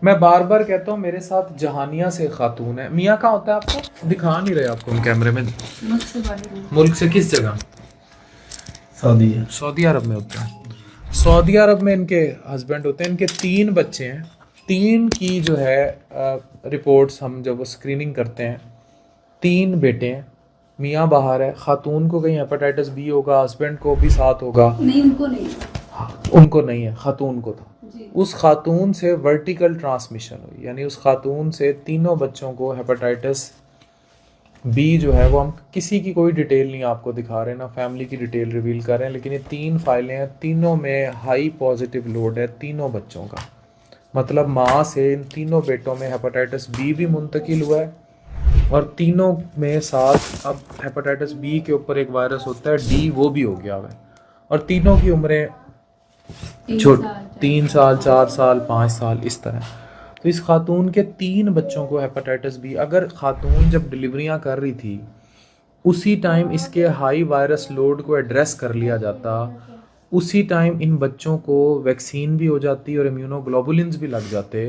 मैं बार बार कहता हूँ मेरे साथ जहानिया से खातून है। मियाँ कहाँ होता है आपको? दिखा नहीं रहे आपको हम कैमरे में। मुल्क से बाहर। मुल्क से किस जगह? सऊदी। सऊदी अरब में होते हैं। सऊदी अरब में इनके हस्बैंड होते हैं। इनके 3 बच्चे हैं। 3 की जो है रिपोर्ट्स हम जब वो स्क्रीनिंग करते हैं, 3 बेटे हैं। मियाँ बाहर है, खातून को कहीं हेपेटाइटिस बी होगा, हस्बैंड को भी साथ होगा। नहीं, उनको नहीं। उनको नहीं है, खातून को था। जी। उस खातून से वर्टिकल ट्रांसमिशन हुई, यानी उस खातून से तीनों बच्चों को हेपेटाइटिस बी जो है वो, हम किसी की कोई डिटेल नहीं आपको दिखा रहे, ना फैमिली की डिटेल रिवील कर रहे हैं, लेकिन ये 3 फाइलें हैं, तीनों में हाई पॉजिटिव लोड है तीनों बच्चों का। मतलब माँ से इन तीनों बेटों में हेपेटाइटिस बी भी मुंतकिल हुआ है, और तीनों में साथ अब हेपेटाइटिस बी के ऊपर एक वायरस होता है डी, वो भी हो गया हुआ है। और तीनों की उम्रें 3 साल, 4 साल, 5 साल, इस तरह। तो इस खातून के 3 बच्चों को हेपेटाइटिस बी। अगर खातून जब डिलीवरियां कर रही थी उसी टाइम इसके हाई वायरस लोड को एड्रेस कर लिया जाता, उसी टाइम इन बच्चों को वैक्सीन भी हो जाती और इम्यूनोग्लोबुलिन्स भी लग जाते,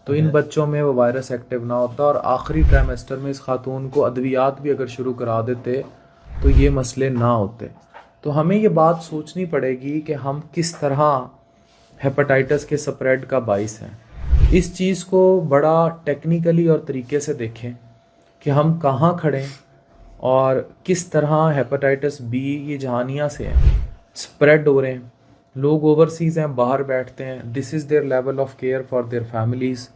तो इन बच्चों में वो वायरस एक्टिव ना होता, और आखिरी ट्राइमेस्टर में इस खातून को अद्वियात भी अगर शुरू करा देते तो ये मसले ना होते। तो हमें ये बात सोचनी पड़ेगी कि हम किस तरह हेपेटाइटिस के स्प्रेड का बाइस हैं। इस चीज़ को बड़ा टेक्निकली और तरीके से देखें कि हम कहाँ खड़े और किस तरह हेपेटाइटिस बी ये जहानिया से हैं, स्प्रेड हो रहे हैं। लोग ओवरसीज़ हैं, बाहर बैठते हैं, this is their level of care for their families,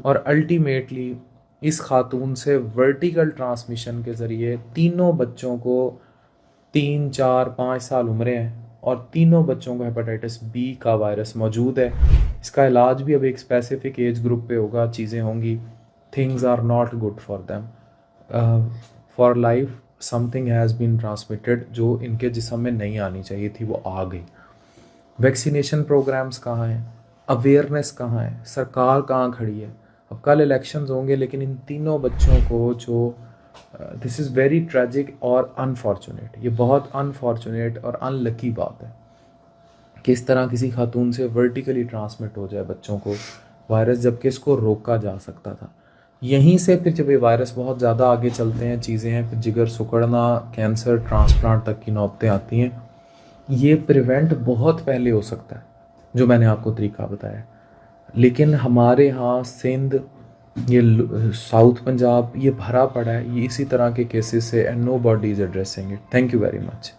और अल्टीमेटली इस खातून से वर्टिकल ट्रांसमिशन के ज़रिए तीनों बच्चों को 3, 4, 5 साल उम्रें हैं और तीनों बच्चों को हेपेटाइटिस बी का वायरस मौजूद है। इसका इलाज भी अब एक स्पेसिफिक एज ग्रुप पे होगा, चीज़ें होंगी। Things are not good for them, for life something has been transmitted जो इनके जिस्म में नहीं आनी चाहिए थी, वो आ गई। वैक्सीनेशन प्रोग्राम्स कहाँ हैं, अवेयरनेस कहाँ है, सरकार कहाँ खड़ी है? अब कल इलेक्शंस होंगे, लेकिन इन तीनों बच्चों को जो दिस इज़ वेरी ट्रेजिक और अनफॉर्चुनेट, ये बहुत अनफॉर्चुनेट और अनलकी बात है कि इस तरह किसी खातून से वर्टिकली ट्रांसमिट हो जाए बच्चों को वायरस, जबकि इसको रोका जा सकता था। यहीं से फिर जब ये वायरस बहुत ज़्यादा आगे चलते हैं, चीज़ें हैं, फिर जिगर सिकुड़ना, कैंसर, ट्रांसप्लांट तक की नौबतें आती हैं। ये प्रिवेंट बहुत पहले हो सकता है, जो मैंने आपको तरीका बताया, लेकिन हमारे यहाँ सिंध, ये साउथ पंजाब, ये भरा पड़ा है ये इसी तरह के केसेस से, and nobody is addressing it. Thank you very much.